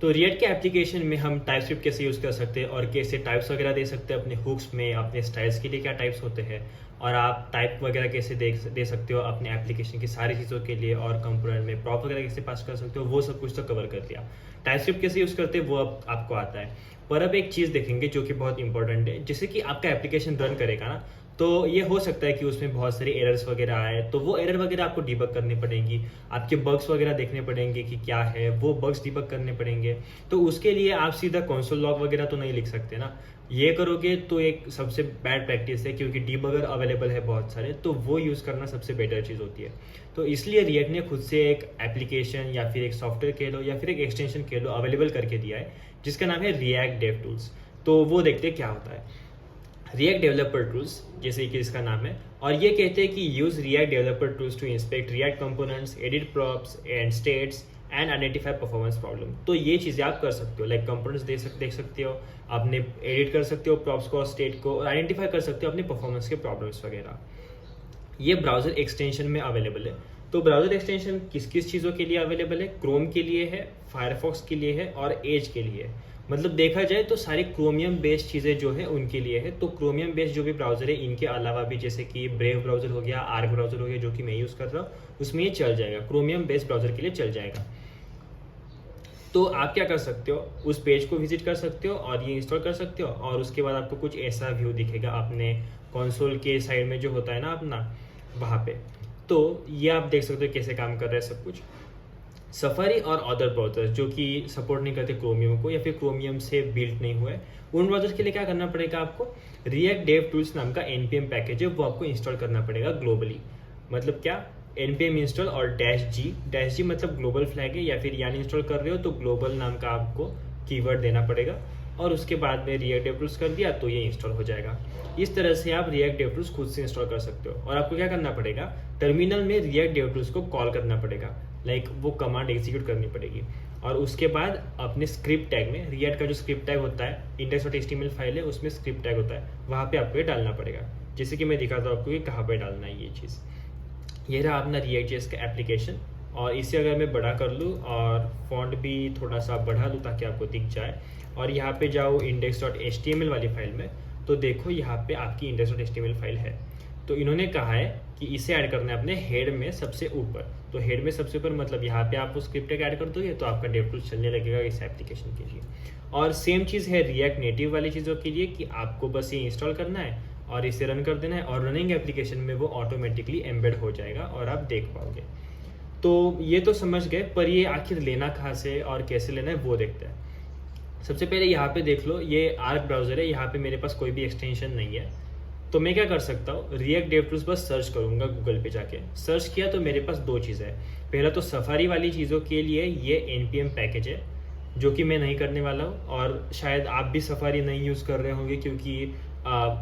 तो रिएक्ट के एप्लीकेशन में हम टाइपस्क्रिप्ट कैसे यूज़ कर सकते हैं और कैसे टाइप्स वगैरह दे सकते हैं अपने हुक्स में, अपने स्टाइल्स के लिए क्या टाइप्स होते हैं, और आप टाइप वगैरह कैसे दे सकते हो अपने एप्लीकेशन की सारी चीज़ों के लिए, और कंपोनेंट में प्रॉप वगैरह कैसे पास कर सकते हो, वो सब कुछ तो कवर कर लिया। टाइपस्क्रिप्ट कैसे यूज़ करते हैं वो अब आपको आता है। पर अब एक चीज़ देखेंगे जो कि बहुत इंपॉर्टेंट है, जैसे कि आपका एप्लीकेशन रन करेगा ना, तो ये हो सकता है कि उसमें बहुत सारे एरर्स वगैरह आए, तो वो एरर वगैरह आपको डिबग करनी पड़ेंगी, आपके बग्स वगैरह देखने पड़ेंगे कि क्या है, वो बग्स डिबग करने पड़ेंगे। तो उसके लिए आप सीधा कंसोल लॉग वगैरह तो नहीं लिख सकते ना, ये करोगे तो एक सबसे बैड प्रैक्टिस है, क्योंकि डिबगर अवेलेबल है बहुत सारे, तो वो यूज़ करना सबसे बेटर चीज़ होती है। तो इसलिए रिएक्ट ने खुद से एक एप्लीकेशन या फिर एक सॉफ्टवेयर कह लो या फिर एक एक्सटेंशन कह लो अवेलेबल करके दिया है, जिसका नाम है रिएक्ट डेव टूल्स। तो वो देखते हैं क्या होता है। रिएक्ट डेवलपर टूल्स, जैसे कि इसका नाम है, और ये कहते हैं कि use React developer tools to inspect React components, edit props and states and identify performance problem. तो ये चीज़ें आप कर सकते हो, लाइक कंपोनेंट्स देख सकते हो, अपने एडिट कर सकते हो प्रॉप्स को और स्टेट को, और आइडेंटिफाई कर सकते हो अपने परफॉर्मेंस के प्रॉब्लम्स वगैरह। ये ब्राउजर एक्सटेंशन में अवेलेबल है। तो ब्राउजर एक्सटेंशन किस किस चीज़ों के लिए अवेलेबल है? क्रोम के लिए है, फायरफॉक्स के लिए है और एज के लिए है। मतलब देखा जाए तो सारे क्रोमियम बेस्ड चीज़ें जो है उनके लिए है। तो क्रोमियम बेस्ड जो भी ब्राउजर है, इनके अलावा भी जैसे कि ब्रेव ब्राउजर हो गया, आर्क ब्राउजर हो गया, जो कि मैं यूज़ कर रहा हूँ, उसमें ये चल जाएगा, क्रोमियम बेस्ड ब्राउजर के लिए चल जाएगा। तो आप क्या कर सकते हो, उस पेज को विजिट कर सकते हो और ये इंस्टॉल कर सकते हो, और उसके बाद आपको कुछ ऐसा व्यू दिखेगा अपने कंसोल के साइड में जो होता है ना अपना, वहाँ पे। तो ये आप देख सकते हो कैसे काम कर रहा है सब कुछ। सफारी और अदर ब्राउजर्स जो कि सपोर्ट नहीं करते क्रोमियम को या फिर क्रोमियम से बिल्ड नहीं हुए, उन ब्राउजर्स के लिए क्या करना पड़ेगा आपको? रिएक्ट डेव टूल्स नाम का npm पैकेज है, वो आपको इंस्टॉल करना पड़ेगा ग्लोबली। मतलब क्या? npm इंस्टॉल और -g मतलब ग्लोबल फ्लैग है, या फिर यानी इंस्टॉल कर रहे हो तो ग्लोबल नाम का आपको कीवर्ड देना पड़ेगा, और उसके बाद में रिएक्ट डेव टूल्स कर दिया तो ये इंस्टॉल हो जाएगा। इस तरह से आप रिएक्ट डेव टूल्स खुद से इंस्टॉल कर सकते हो। और आपको क्या करना पड़ेगा? टर्मिनल में रिएक्ट डेव टूल्स को कॉल करना पड़ेगा, लाइक वो कमांड एग्जीक्यूट करनी पड़ेगी, और उसके बाद अपने स्क्रिप्ट टैग में, रिएक्ट का जो स्क्रिप्ट टैग होता है, index.html फाइल है उसमें स्क्रिप्ट टैग होता है, वहाँ पे आपको ये डालना पड़ेगा। जैसे कि मैं दिखाता हूँ आपको कि कहाँ पे डालना है ये चीज़। ये रहा अपना React.js का एप्लीकेशन, और इसे अगर मैं बड़ा कर लूँ और फॉन्ट भी थोड़ा सा बढ़ा लूँ ताकि आपको दिख जाए, और यहाँ पे जाओ index.html वाली फाइल में, तो देखो यहाँ पे आपकी index.html फाइल है। तो इन्होंने कहा है कि इसे ऐड करना है अपने हेड में सबसे ऊपर। तो हेड में सबसे ऊपर मतलब यहाँ पे आप स्क्रिप्ट टैग ऐड कर दोगे तो आपका डेव टूल्स चलने लगेगा इस एप्लीकेशन के लिए। और सेम चीज़ है रिएक्ट नेटिव वाली चीज़ों के लिए, कि आपको बस ये इंस्टॉल करना है और इसे रन कर देना है, और रनिंग एप्लीकेशन में वो ऑटोमेटिकली एम्बेड हो जाएगा और आप देख पाओगे। तो ये तो समझ गए, पर ये आखिर लेना कहाँ से और कैसे लेना है वो देखते हैं। सबसे पहले यहाँ पे देख लो, ये आर्क ब्राउजर है, यहाँ पे मेरे पास कोई भी एक्सटेंशन नहीं है। तो मैं क्या कर सकता हूँ, रिएक्ट डेव टूल्स बस सर्च करूंगा गूगल पे जाके। सर्च किया तो मेरे पास दो चीज़ें है। पहला तो सफारी वाली चीज़ों के लिए ये npm पैकेज है, जो कि मैं नहीं करने वाला हूँ, और शायद आप भी सफारी नहीं यूज़ कर रहे होंगे, क्योंकि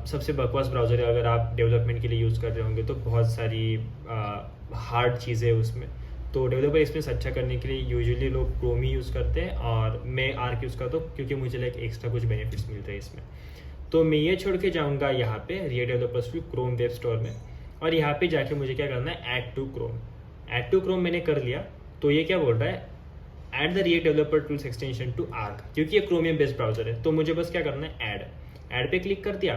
सबसे बकवास ब्राउज़र है। अगर आप डेवलपमेंट के लिए यूज़ कर रहे होंगे तो बहुत सारी हार्ड चीज़ें है उसमें। तो डेवलपर एक्सपीरियंस अच्छा करने के लिए यूजुअली लोग क्रोम ही यूज़ करते हैं, और मैं आर्क यूज़ करता हूँ क्योंकि मुझे लाइक एक्स्ट्रा कुछ बेनिफिट्स मिलते हैं इसमें। तो मैं ये छोड़ के जाऊँगा यहाँ पे React developers to Chrome web store में, और यहाँ पे जाके मुझे क्या करना है, add to Chrome. Add to Chrome मैंने कर लिया, तो ये क्या बोल रहा है, add the React developer tools extension to Arc, क्योंकि ये क्रोमियम बेस्ड ब्राउजर है। तो मुझे बस क्या करना है, ऐड पे क्लिक कर दिया,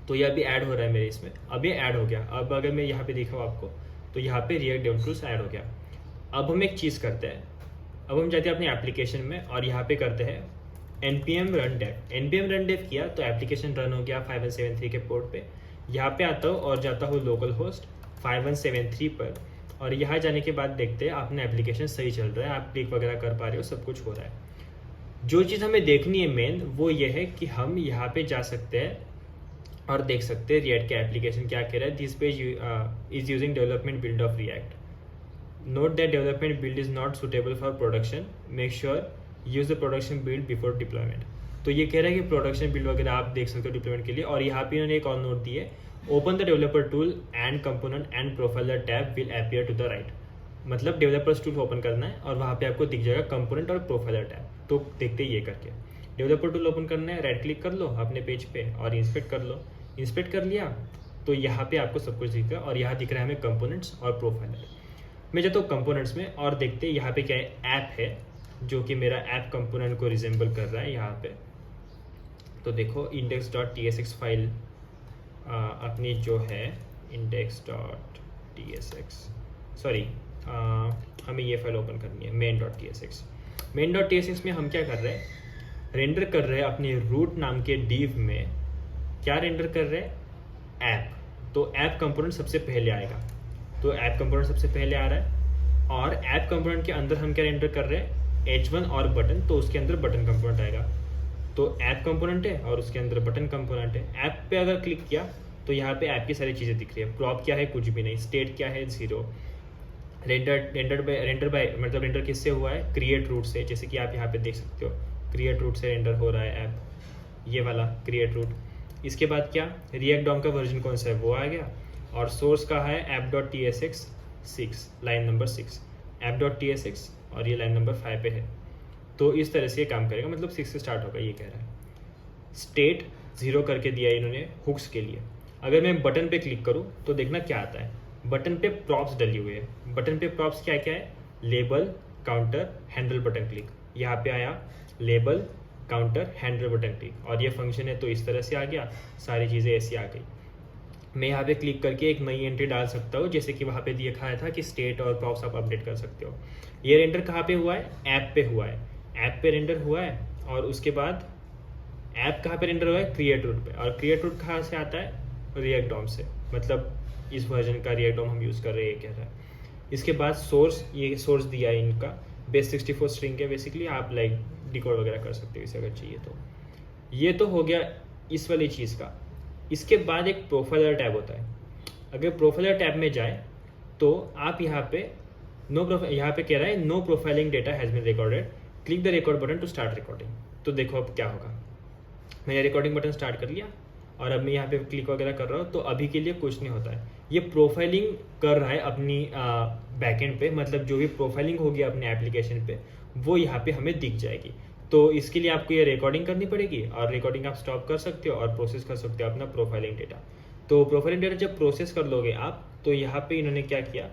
तो ये अभी ऐड हो रहा है मेरे इसमें, अब ये ऐड हो गया। अब अगर मैं यहाँ पे दिखाऊँ आपको, तो यहाँ पे रिएक्ट डेव टूल्स ऐड हो गया। अब हम एक चीज़ करते हैं, अब हम जाते हैं अपने एप्लीकेशन में और यहाँ पे करते हैं npm run dev। npm run dev किया तो एप्लीकेशन रन हो गया 5173 के पोर्ट पे। यहाँ पे आता हूँ और जाता हूँ लोकल होस्ट 5173 पर, और यहाँ जाने के बाद देखते हैं अपना एप्लीकेशन सही चल रहा है, आप क्लिक वगैरह कर पा रहे हो, सब कुछ हो रहा है। जो चीज़ हमें देखनी है मेन, वो ये है कि हम यहाँ पे जा सकते हैं और देख सकते हैं रिएक्ट का एप्लीकेशन क्या कह रहा है। This page is using development build of react. Note that development build is not suitable for production, make sure use the production build before deployment. तो ये कह रहा है कि प्रोडक्शन बिल्ड वगैरह आप देख सकते हो डिप्लॉयमेंट के लिए। और यहाँ पे इन्होंने एक और नोट दी है, open the developer tool and component and profiler tab will appear to the right. मतलब डेवलपर्स टूल ओपन करना है और वहाँ पे आपको दिख जाएगा कंपोनेंट और प्रोफाइलर टैब। तो देखते ही ये करके डेवलपर टूल ओपन करना है, राइट क्लिक कर लो अपने पेज पे और इंस्पेक्ट कर लो। इंस्पेक्ट कर लिया तो यहाँ पे आपको सब कुछ दिख रहा है, और यहाँ दिख रहा है हमें कंपोनेंट्स और प्रोफाइलर। मैं जाता हूँ कंपोनेंट्स में और देखते हैं यहाँ पे क्या है, ऐप है जो कि मेरा ऐप कंपोनेंट को रिजेंबल कर रहा है यहाँ पे। तो देखो index.tsx फाइल अपनी जो है index.tsx, सॉरी हमें ये फाइल ओपन करनी है main.tsx। main.tsx में हम क्या कर रहे हैं, रेंडर कर रहे हैं अपने रूट नाम के div में। क्या रेंडर कर रहे हैं, ऐप। तो ऐप कंपोनेंट सबसे पहले आएगा, तो ऐप कंपोनेंट सबसे पहले आ रहा है। और ऐप कंपोनेंट के अंदर हम क्या रेंडर कर रहे हैं, h1 और बटन, तो उसके अंदर बटन कंपोनेंट आएगा। तो ऐप कंपोनेंट है और उसके अंदर बटन कंपोनेंट है। ऐप पे अगर क्लिक किया तो यहाँ पे ऐप की सारी चीज़ें दिख रही है। प्रॉप क्या है, कुछ भी नहीं। स्टेट क्या है, 0। रेंडर बाय मतलब रेंडर किससे हुआ है, क्रिएट रूट से। जैसे कि आप यहाँ पे देख सकते हो क्रिएट रूट से रेंडर हो रहा है ऐप, ये वाला क्रिएट रूट। इसके बाद क्या, रिएक्ट डॉम का वर्जन कौन सा है वो आ गया। और सोर्स का है app.tsx 6, लाइन नंबर 6 app.tsx, और ये लाइन नंबर 5 पे है। तो इस तरह से ये काम करेगा, मतलब 6 से स्टार्ट होगा, ये कह रहा है। स्टेट 0 करके दिया है इन्होंने हुक्स के लिए। अगर मैं बटन पे क्लिक करूँ तो देखना क्या आता है, बटन पे प्रॉप्स डली हुई है। बटन पे प्रॉप्स क्या क्या है, label, counter, handle, button click. यहाँ पे आया label, counter, handle, button click, और ये फंक्शन है तो इस तरह से आ गया, सारी चीज़ें ऐसी आ गई। मैं यहाँ पे क्लिक करके एक नई एंट्री डाल सकता हूँ, जैसे कि वहाँ पे दिखाया था कि स्टेट और प्रॉप्स आप अपडेट कर सकते हो। ये रेंडर कहाँ पे हुआ है, ऐप पे हुआ है। ऐप पे रेंडर हुआ है, और उसके बाद ऐप कहाँ पे रेंडर हुआ है, क्रिएट रूट पे। और क्रिएट रूट कहाँ से आता है, रिएक्ट डॉम से, मतलब इस वर्जन का रिएक्ट डॉम हम यूज़ कर रहे हैं, ये कह रहा है। इसके बाद सोर्स, ये सोर्स दिया है इनका, बेस 64 स्ट्रिंग है बेसिकली। आप लाइक डिकोड वगैरह कर सकते हो इसे अगर चाहिए तो। ये तो हो गया इस वाली चीज़ का। इसके बाद एक प्रोफाइलर टैब होता है। अगर प्रोफाइलर टैब में जाए तो आप यहाँ पे यहाँ पे कह रहा है no profiling data has been recorded, click the record button to start recording. तो देखो अब क्या होगा, मैंने रिकॉर्डिंग बटन स्टार्ट कर लिया और अब मैं यहाँ पे क्लिक वगैरह कर रहा हूँ, तो अभी के लिए कुछ नहीं होता है। ये प्रोफाइलिंग कर रहा है अपनी बैकएंड पे, मतलब जो भी प्रोफाइलिंग होगी अपने एप्लीकेशन पे वो यहाँ पे हमें दिख जाएगी। तो इसके लिए आपको ये रिकॉर्डिंग करनी पड़ेगी, और रिकॉर्डिंग आप स्टॉप कर सकते हो और प्रोसेस कर सकते हो अपना प्रोफाइलिंग डेटा। तो प्रोफाइलिंग डेटा जब प्रोसेस कर लोगे आप, तो यहाँ पे इन्होंने क्या किया,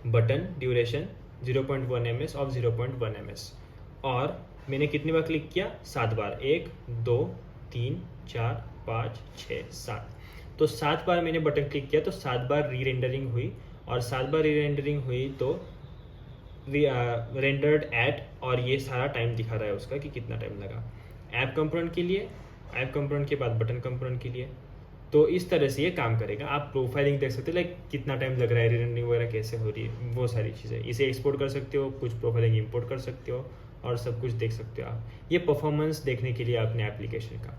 button duration 0.1 ms of 0.1 ms, और मैंने कितनी बार क्लिक किया, 7 बार, 1 2 3 4 5 6 7। तो 7 बार मैंने बटन क्लिक किया तो 7 बार री रेंडरिंग हुई, और 7 बार री रेंडरिंग हुई तो रेंडर्ड एट, और ये सारा टाइम दिखा रहा है उसका कि कितना टाइम लगा ऐप कंपोनेंट के लिए, ऐप कंपोनेंट के बाद बटन कंपोनेंट के लिए। तो इस तरह से ये काम करेगा। आप प्रोफाइलिंग देख सकते हो, लाइक कितना टाइम लग रहा है, री रेंडरिंग वगैरह कैसे हो रही है, वो सारी चीज़ें। इसे एक्सपोर्ट कर सकते हो, कुछ प्रोफाइलिंग इंपोर्ट कर सकते हो, और सब कुछ देख सकते हो आप, ये परफॉर्मेंस देखने के लिए अपने एप्लीकेशन का।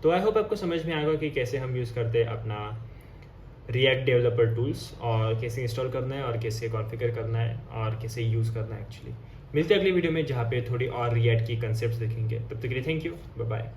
तो आई होप आपको समझ में आएगा कि कैसे हम यूज़ करते हैं अपना रिएक्ट डेवलपर टूल्स, और कैसे इंस्टॉल करना है, और कैसे कॉन्फ़िगर करना है, और कैसे यूज़ करना है एक्चुअली। मिलते हैं अगली वीडियो में, जहाँ पे थोड़ी और रिएक्ट की कंसेप्ट्स देखेंगे। तब तक के लिए थैंक यू, बाय बाय।